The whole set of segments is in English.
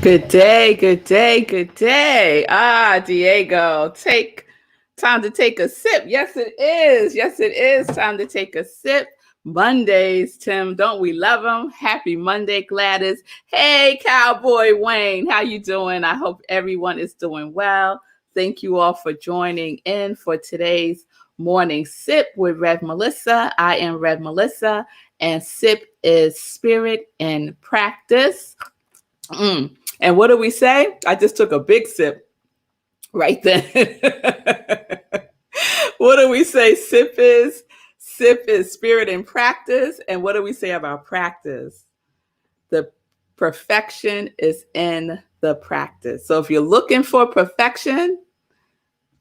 Good day, good day, good day. Diego, take time to take a sip. Yes, it is. Yes, it is time to take a sip. Mondays, Tim, don't we love them? Happy Monday, Gladys. Hey, Cowboy Wayne, how you doing? I hope everyone is doing well. Thank you all for joining in for today's morning sip with Rev Melissa. I am Rev Melissa, and sip is spirit and practice. And what do we say? I just took a big sip right then. What do we say? Sip is spirit in practice. And what do we say about practice? The perfection is in the practice. So if you're looking for perfection,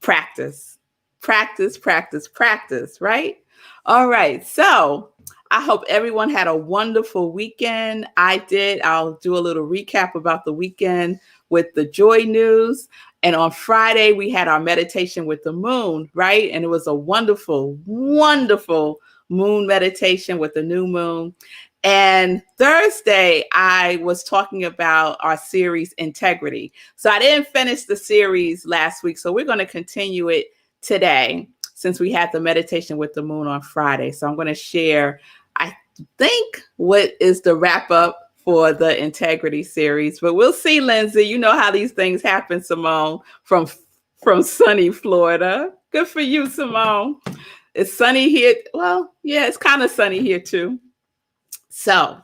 practice, practice, practice, practice, right? All right. So I hope everyone had a wonderful weekend. I did. I'll do a little recap about the weekend with the joy news. And on Friday, we had our meditation with the moon, right? And it was a wonderful, wonderful moon meditation with the new moon. And Thursday, I was talking about our series, Integrity. So I didn't finish the series last week. So we're going to continue it today since we had the meditation with the moon on Friday. So I'm going to share, I think, what is the wrap up for the Integrity series. But we'll see, Lindsay. You know how these things happen, Simone, from sunny Florida. Good for you, Simone. It's sunny here. Well, yeah, it's kind of sunny here too. So,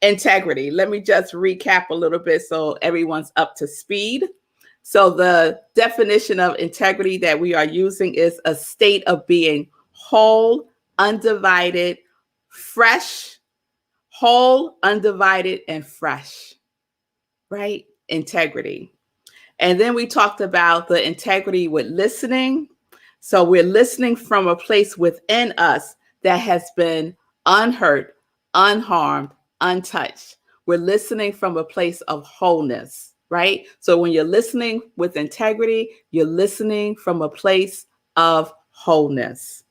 integrity. Let me just recap a little bit so everyone's up to speed. So, the definition of integrity that we are using is a state of being whole, undivided, fresh, whole, undivided, and fresh, right? Integrity. And then we talked about the integrity with listening. So, we're listening from a place within us that has been unhurt, unharmed, untouched. We're listening from a place of wholeness, right? So when you're listening with integrity, you're listening from a place of wholeness.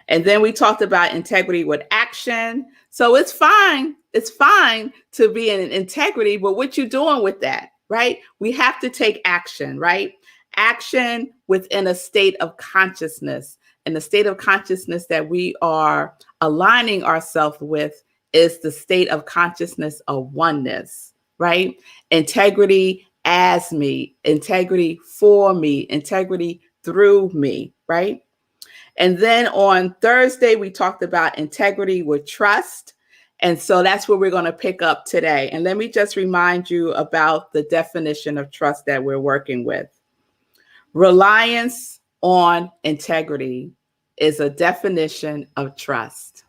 And then we talked about integrity with action. So it's fine. It's fine to be in integrity, but what you doing with that, right? We have to take action, right? Action within a state of consciousness. And the state of consciousness that we are aligning ourselves with is the state of consciousness of oneness, right? Integrity as me, integrity for me, integrity through me, right? And then on Thursday, we talked about integrity with trust. And so that's what we're going to pick up today. And let me just remind you about the definition of trust that we're working with. Reliance on integrity is a definition of trust.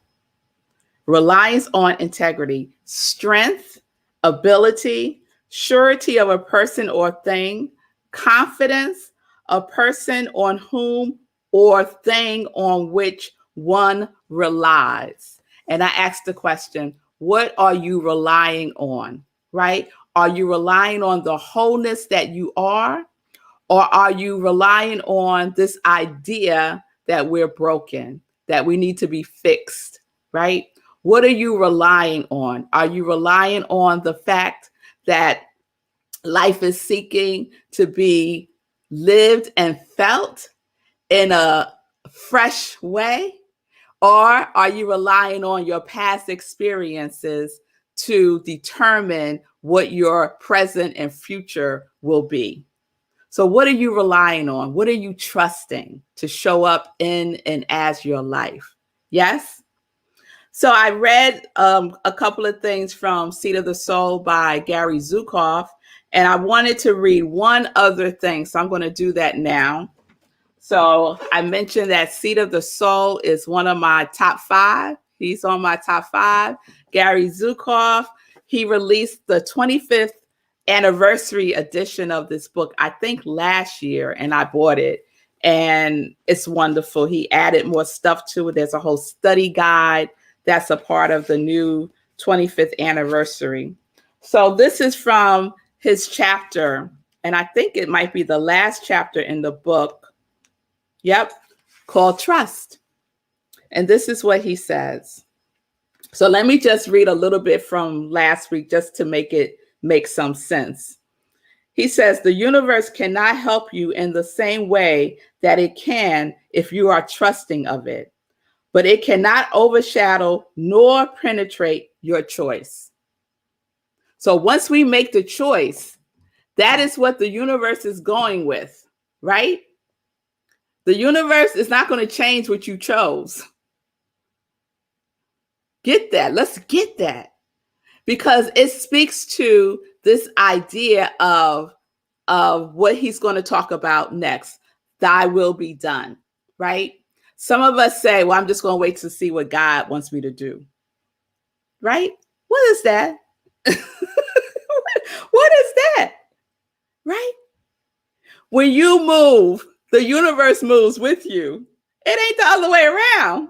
Reliance on integrity, strength, ability, surety of a person or thing, confidence, a person on whom or thing on which one relies. And I asked the question, what are you relying on, right? Are you relying on the wholeness that you are? Or are you relying on this idea that we're broken, that we need to be fixed, right? What are you relying on? Are you relying on the fact that life is seeking to be lived and felt in a fresh way? Or are you relying on your past experiences to determine what your present and future will be? So what are you relying on? What are you trusting to show up in and as your life? Yes? So I read a couple of things from Seed of the Soul by Gary Zukav, and I wanted to read one other thing. So I'm going to do that now. So I mentioned that Seed of the Soul is one of my top 5. He's on my top 5. Gary Zukav, he released the 25th anniversary edition of this book, I think last year, and I bought it. And it's wonderful. He added more stuff to it. There's a whole study guide that's a part of the new 25th anniversary. So this is from his chapter, and I think it might be the last chapter in the book. Yep, called Trust. And this is what he says. So let me just read a little bit from last week just to make it make some sense. He says the universe cannot help you in the same way that it can if you are trusting of it, but it cannot overshadow nor penetrate your choice. So once we make the choice, that is what the universe is going with, right? The universe is not going to change what you chose. Get that. Let's get that. Because it speaks to this idea of what he's going to talk about next. Thy will be done, right? Some of us say, well, I'm just going to wait to see what God wants me to do, right? What is that? What is that, right? When you move, the universe moves with you. It ain't the other way around.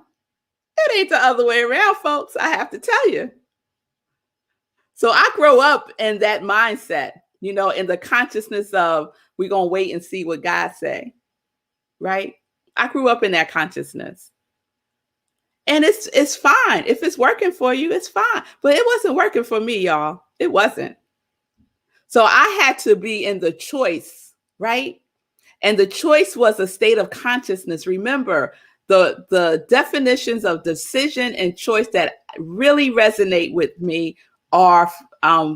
It ain't the other way around, folks. I have to tell you. So I grow up in that mindset, in the consciousness of we're going to wait and see what God say, right? I grew up in that consciousness. And it's fine. If it's working for you, it's fine. But it wasn't working for me, y'all. It wasn't. So I had to be in the choice, right? And the choice was a state of consciousness. Remember, the definitions of decision and choice that really resonate with me are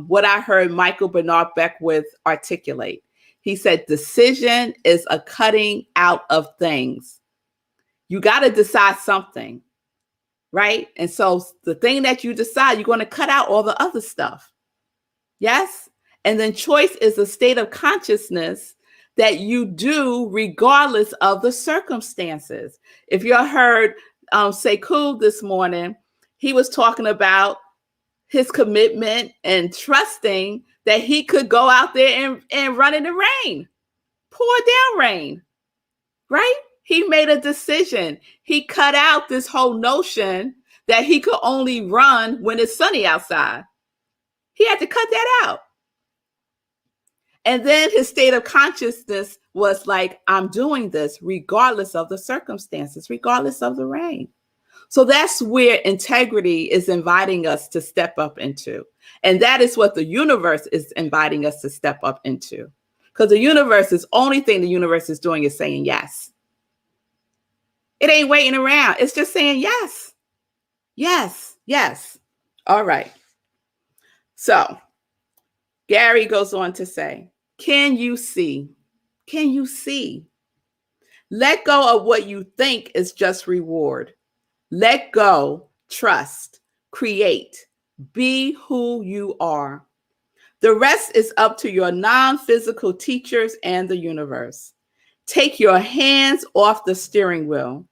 what I heard Michael Bernard Beckwith articulate. He said, decision is a cutting out of things. You got to decide something, right? And so the thing that you decide, you're going to cut out all the other stuff. Yes? And then choice is a state of consciousness that you do regardless of the circumstances. If you heard Sekou this morning, he was talking about his commitment and trusting that he could go out there and run in the rain, pour down rain, right? He made a decision. He cut out this whole notion that he could only run when it's sunny outside. He had to cut that out. And then his state of consciousness was like, I'm doing this regardless of the circumstances, regardless of the rain. So that's where integrity is inviting us to step up into. And that is what the universe is inviting us to step up into. Because the universe is only thing the universe is doing is saying yes. It ain't waiting around. It's just saying yes. Yes. Yes. All right. So Gary goes on to say, can you see? Can you see? Let go of what you think is just reward. Let go, trust, create, be who you are. The rest is up to your non-physical teachers and the universe. Take your hands off the steering wheel.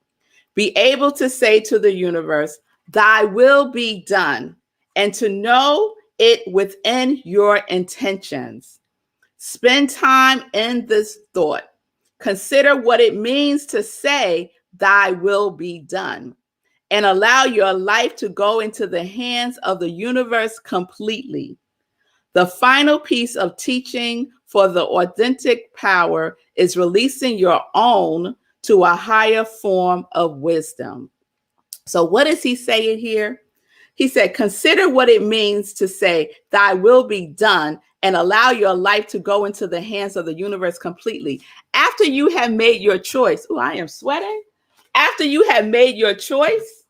Be able to say to the universe, thy will be done, and to know it within your intentions. Spend time in this thought. Consider what it means to say, thy will be done, and allow your life to go into the hands of the universe completely. The final piece of teaching for the authentic power is releasing your own to a higher form of wisdom. So what is he saying here? He said, consider what it means to say, thy will be done, and allow your life to go into the hands of the universe completely. After you have made your choice, oh, I am sweating. After you have made your choice,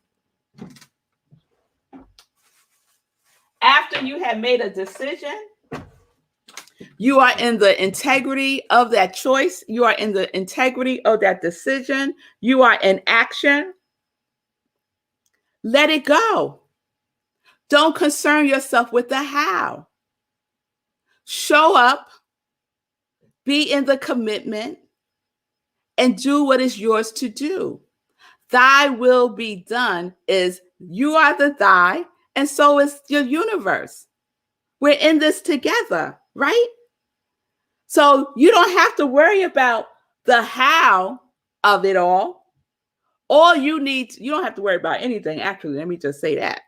after you have made a decision, you are in the integrity of that choice. You are in the integrity of that decision. You are in action. Let it go. Don't concern yourself with the how. Show up, be in the commitment, and do what is yours to do. Thy will be done is you are the thy, and so is your universe. We're in this together, right? So you don't have to worry about the how of it all. You don't have to worry about anything. Actually, let me just say that.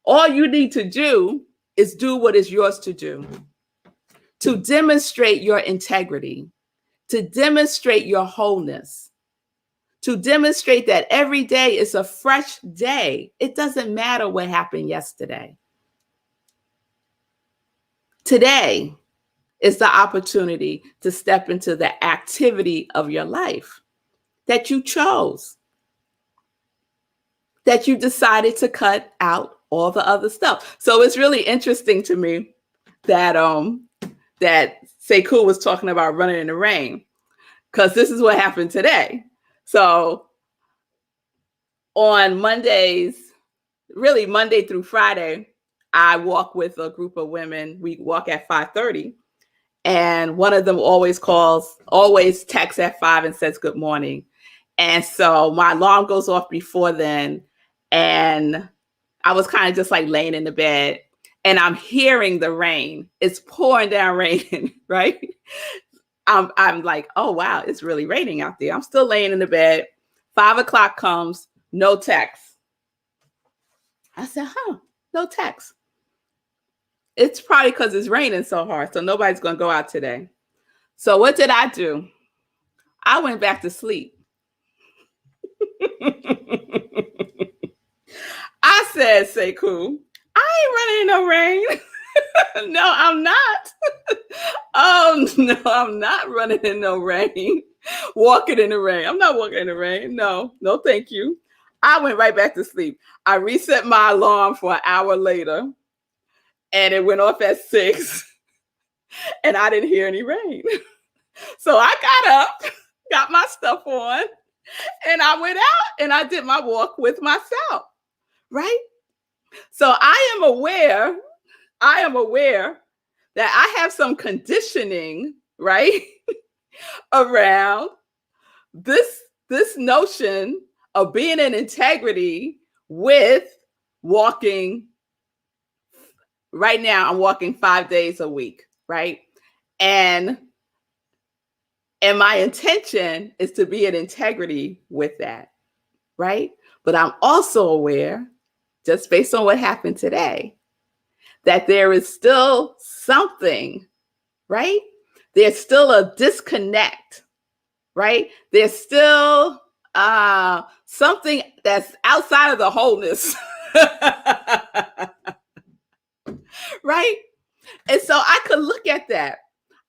All you need to do is do what is yours to do, to demonstrate your integrity, to demonstrate your wholeness, to demonstrate that every day is a fresh day. It doesn't matter what happened yesterday. Today, is the opportunity to step into the activity of your life that you chose, that you decided to cut out all the other stuff. So it's really interesting to me that that Sekou was talking about running in the rain, because this is what happened today. So on Mondays, really Monday through Friday, I walk with a group of women. We walk at 5:30. And one of them always texts at 5 and says good morning. And so my alarm goes off before then. And I was kind of just like laying in the bed and I'm hearing the rain. It's pouring down rain, right? I'm like, oh, wow, it's really raining out there. I'm still laying in the bed. 5 o'clock comes, no text. I said, no text. It's probably because it's raining so hard, so nobody's going to go out today. So what did I do? I went back to sleep. I said, Sekou, I ain't running in no rain. No, I'm not. Oh, no, I'm not running in no rain. Walking in the rain. I'm not walking in the rain. No, thank you. I went right back to sleep. I reset my alarm for an hour later. And it went off at 6 and I didn't hear any rain. So I got up, got my stuff on, and I went out and I did my walk with myself, right? So I am aware that I have some conditioning, right? Around this notion of being in integrity with walking. Right now, I'm walking 5 days a week, right? And my intention is to be in integrity with that, right? But I'm also aware, just based on what happened today, that there is still something, right? There's still a disconnect, right? There's still something that's outside of the wholeness. Right? And so I could look at that.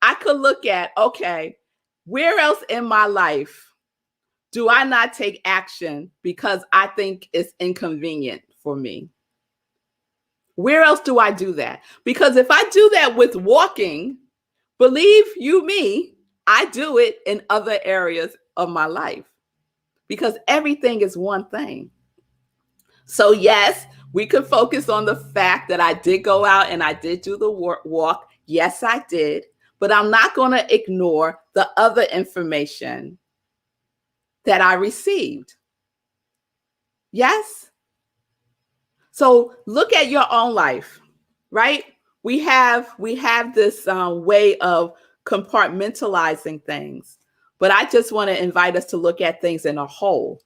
I could look at, okay, where else in my life do I not take action because I think it's inconvenient for me? Where else do I do that? Because if I do that with walking, believe you me, I do it in other areas of my life because everything is one thing. So yes, we could focus on the fact that I did go out and I did do the walk. Yes, I did. But I'm not going to ignore the other information that I received. Yes? So look at your own life, right? We have this way of compartmentalizing things. But I just want to invite us to look at things in a whole.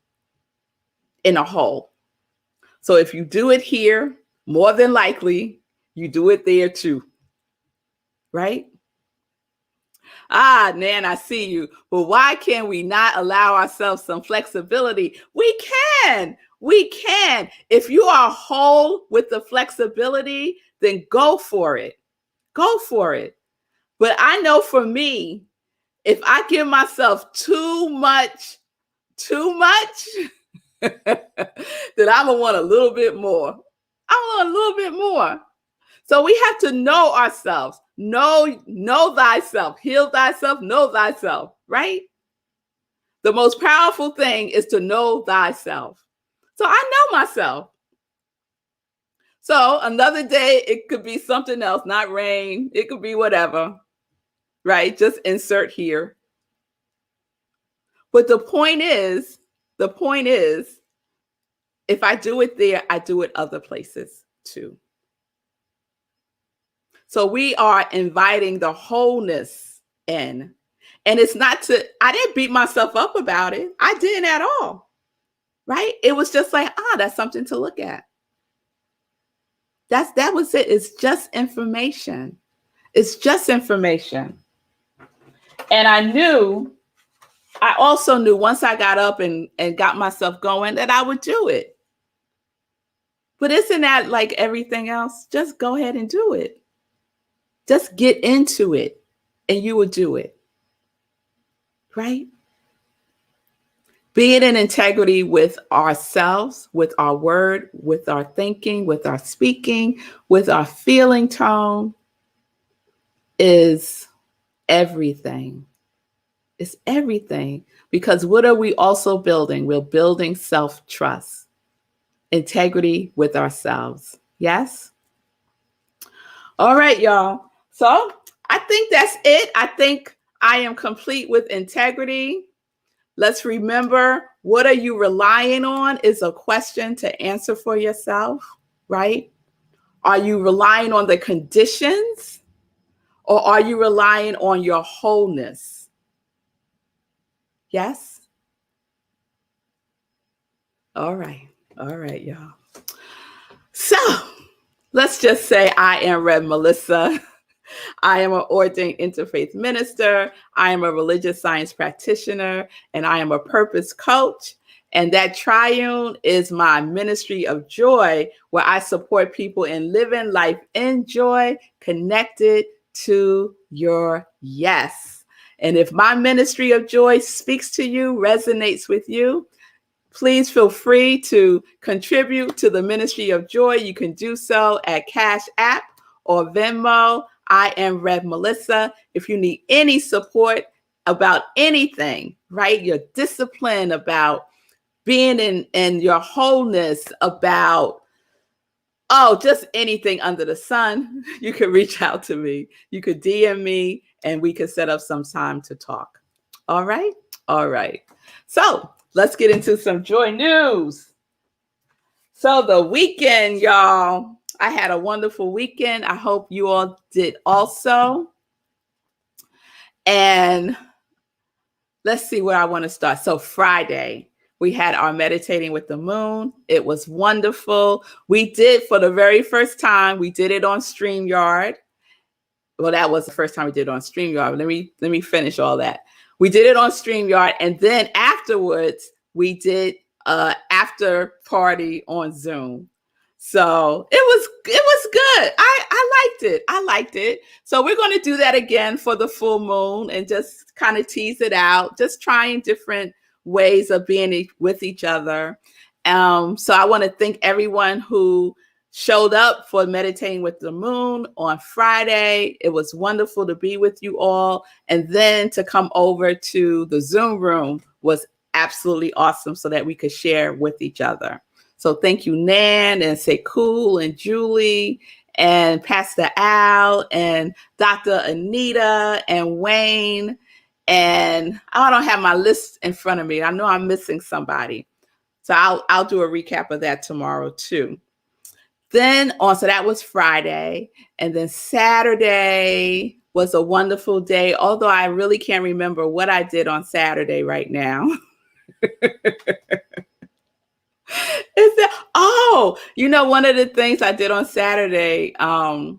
So if you do it here, more than likely, you do it there too. Right? Nan, I see you. But why can we not allow ourselves some flexibility? We can. If you are whole with the flexibility, then go for it. Go for it. But I know for me, if I give myself too much, then I'm going to want a little bit more. So we have to know ourselves. Know thyself. Heal thyself. Know thyself. Right? The most powerful thing is to know thyself. So I know myself. So another day, it could be something else, not rain. It could be whatever. Right? Just insert here. But the point is, if I do it there, I do it other places too. So we are inviting the wholeness in. And it's not I didn't beat myself up about it. I didn't at all. Right? It was just like, that's something to look at. That was it. It's just information. It's just information. And I also knew once I got up and got myself going that I would do it. But isn't that like everything else? Just go ahead and do it. Just get into it. and you will do it, right? Being in integrity with ourselves, with our word, with our thinking, with our speaking, with our feeling tone is everything. It's everything. Because what are we also building? We're building self-trust, integrity with ourselves. Yes? All right, y'all. So I think that's it. I think I am complete with integrity. Let's remember, what are you relying on is a question to answer for yourself, right? Are you relying on the conditions, or are you relying on your wholeness? Yes? All right. All right, y'all. So let's just say I am Rev Melissa. I am an ordained interfaith minister. I am a religious science practitioner, and I am a purpose coach. And that triune is my ministry of joy, where I support people in living life in joy, connected to your yes. And if my ministry of joy speaks to you, resonates with you, please feel free to contribute to the Ministry of Joy. You can do so at Cash App or Venmo. I am Rev Melissa. If you need any support about anything, right? Your discipline, about being in your wholeness, about, just anything under the sun, you can reach out to me. You could DM me and we could set up some time to talk. All right? All right. So let's get into some joy news. So the weekend, y'all, I had a wonderful weekend. I hope you all did also. And let's see where I want to start. So Friday, we had our Meditating with the Moon. It was wonderful. We did, for the very first time, we did it on StreamYard. Well, that was the first time we did it on StreamYard. Let me finish all that. We did it on StreamYard, and then afterwards, we did after party on Zoom. So it was good. I liked it. I liked it. So we're going to do that again for the full moon and just kind of tease it out, just trying different ways of being with each other. So I want to thank everyone who showed up for Meditating with the Moon on Friday. It was wonderful to be with you all. And then to come over to the Zoom room was absolutely awesome, so that we could share with each other. So thank you, Nan and Sekul and Julie and Pastor Al and Dr. Anita and Wayne. And I don't have my list in front of me. I know I'm missing somebody. So I'll do a recap of that tomorrow too. Then so that was Friday. And then Saturday was a wonderful day, although I really can't remember what I did on Saturday right now. One of the things I did on Saturday, I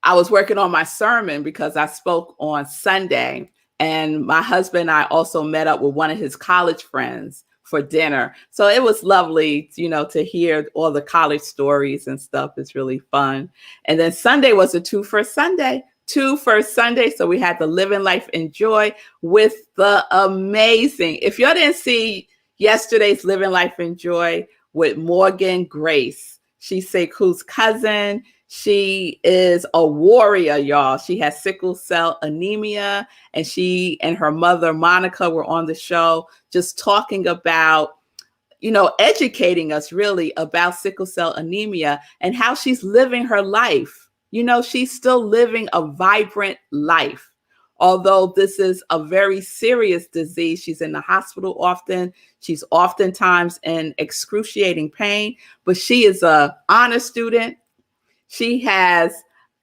was working on my sermon because I spoke on Sunday, and my husband and I also met up with one of his college friends for dinner. So it was lovely, to hear all the college stories and stuff. It's really fun. And then Sunday was a 2-1 Sunday. 2-1 Sunday. So we had the Living Life in Joy with the amazing, if y'all didn't see yesterday's Living Life in Joy with Morgan Grace, she's Seku's cousin. She is a warrior, y'all. She has sickle cell anemia, and she and her mother, Monica, were on the show just talking about, educating us really about sickle cell anemia and how she's living her life. She's still living a vibrant life. Although this is a very serious disease, she's in the hospital often. She's oftentimes in excruciating pain, but she is an honor student. She has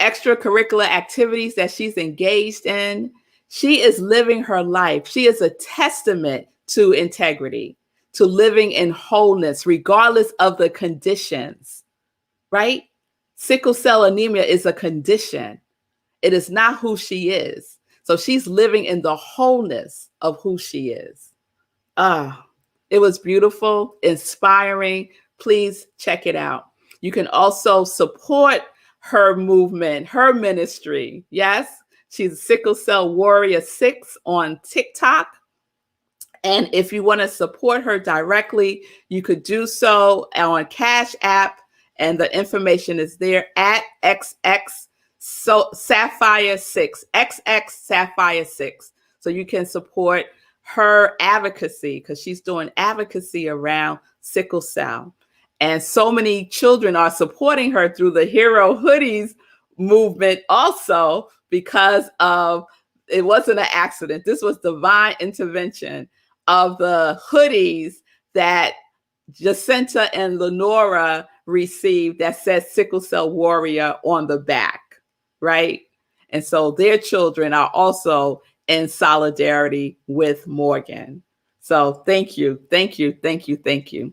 extracurricular activities that she's engaged in. She is living her life. She is a testament to integrity, to living in wholeness, regardless of the conditions, right? Sickle cell anemia is a condition. It is not who she is. So she's living in the wholeness of who she is. It was beautiful, inspiring. Please check it out. You can also support her movement, her ministry. Yes. She's Sickle Cell Warrior 6 on TikTok. And if you want to support her directly, you could do so on Cash App. And the information is there at XX Sapphire 6, XX Sapphire 6. So you can support her advocacy because she's doing advocacy around sickle cell. And so many children are supporting her through the Hero Hoodies movement also because of, it wasn't an accident. This was divine intervention of the hoodies that Jacinta and Lenora received that says Sickle Cell Warrior on the back, right? And so their children are also in solidarity with Morgan. So thank you, thank you, thank you, thank you.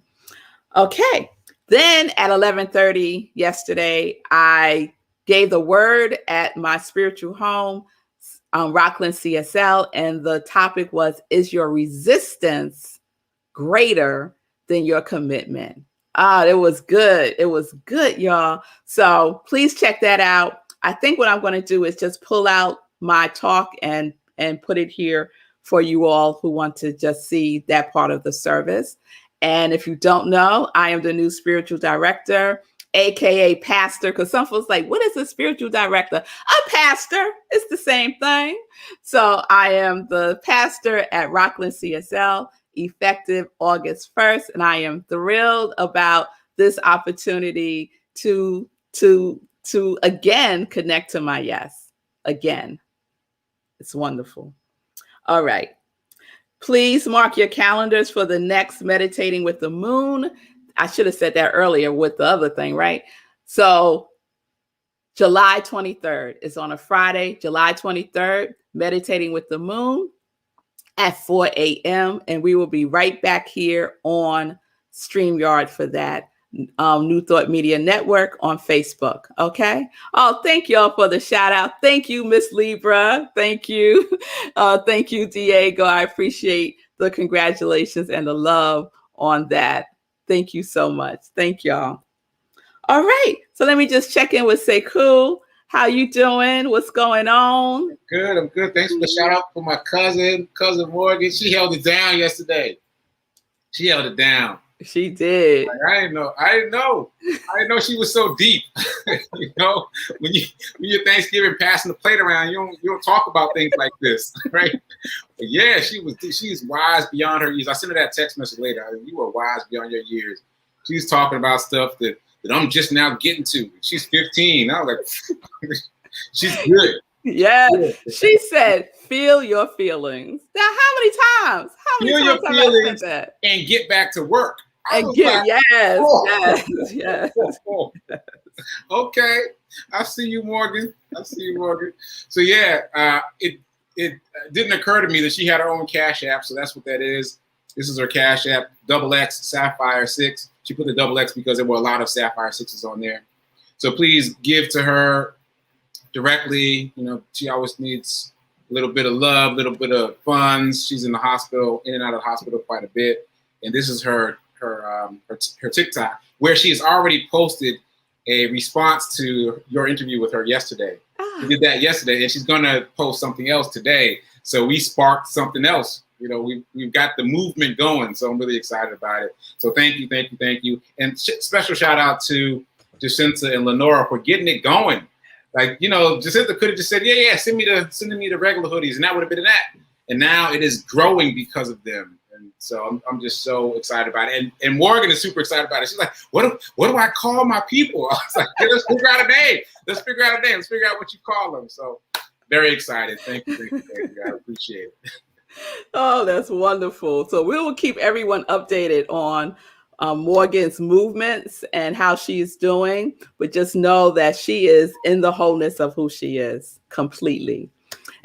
Okay, then at 11:30 yesterday, I gave the word at my spiritual home, Rockland CSL, and the topic was, is your resistance greater than your commitment? It was good. It was good, y'all. So please check that out. I think what I'm going to do is just pull out my talk and put it here for you all who want to just see that part of the service. And if you don't know, I am the new spiritual director, AKA pastor, because some folks like, what is a spiritual director? A pastor. It's the same thing. So I am the pastor at Rockland CSL, effective August 1st. And I am thrilled about this opportunity to again connect to my yes. Again. It's wonderful. All right. Please mark your calendars for the next Meditating with the Moon. I should have said that earlier with the other thing, right? So July 23rd is on a Friday, July 23rd, Meditating with the Moon at 4 a.m. And we will be right back here on StreamYard for that. New Thought Media Network on Facebook. Okay. Oh, thank y'all for the shout out. Thank you, Miss Libra. Thank you. Thank you, Diego. I appreciate the congratulations and the love on that. Thank you so much. Thank y'all. All right. So let me just check in with Sekou. How you doing? What's going on? Good. I'm good. Thanks for the shout out for my cousin Morgan. She held it down yesterday. She held it down. She did. Like, I didn't know she was so deep. You know, when you're Thanksgiving passing the plate around, you don't talk about things like this, right? But yeah, she's wise beyond her years. I sent her that text message later. You were wise beyond your years. She's talking about stuff that I'm just now getting to. She's 15. I was like, she's good. Yeah. She said, feel your feelings. Now, how many times? Feel your feelings and get back to work. Yes. Okay. I see you, Morgan. So yeah, it didn't occur to me that she had her own Cash App. So that's what that is. This is her Cash App, XX Sapphire 6. She put the XX because there were a lot of Sapphire 6s on there. So please give to her directly. You know, she always needs a little bit of love, a little bit of funds. She's in the hospital, in and out of the hospital quite a bit. And this is her TikTok, where she has already posted a response to your interview with her yesterday. She did that yesterday, and she's going to post something else today. So we sparked something else. You know, we've got the movement going. So I'm really excited about it. So thank you. And special shout out to Jacinta and Lenora for getting it going. Like, you know, Jacinta could have just said, yeah, send me the regular hoodies, and that would have been that. And now it is growing because of them. And so I'm just so excited about it. And Morgan is super excited about it. She's like, what do I call my people? I was like, hey, let's figure out a name. Let's figure out what you call them. So very excited. Thank you. I appreciate it. Oh, that's wonderful. So we will keep everyone updated on Morgan's movements and how she's doing, but just know that she is in the wholeness of who she is completely.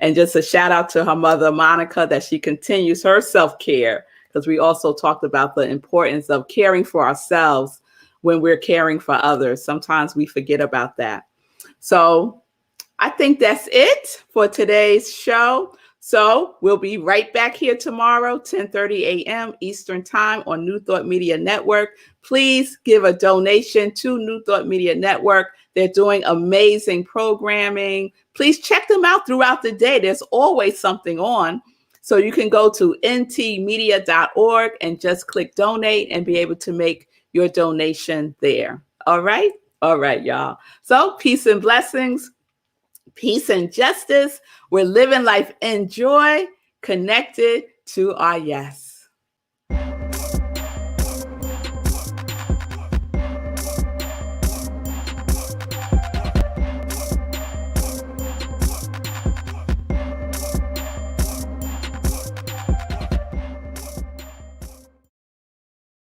And just a shout out to her mother, Monica, that she continues her self-care, because we also talked about the importance of caring for ourselves when we're caring for others. Sometimes we forget about that. So I think that's it for today's show. So we'll be right back here tomorrow, 10:30 a.m. Eastern Time on New Thought Media Network. Please give a donation to New Thought Media Network. They're doing amazing programming. Please check them out throughout the day. There's always something on. So you can go to ntmedia.org and just click donate and be able to make your donation there. All right? All right, y'all. So peace and blessings. Peace and justice. We're living life in joy, connected to our yes.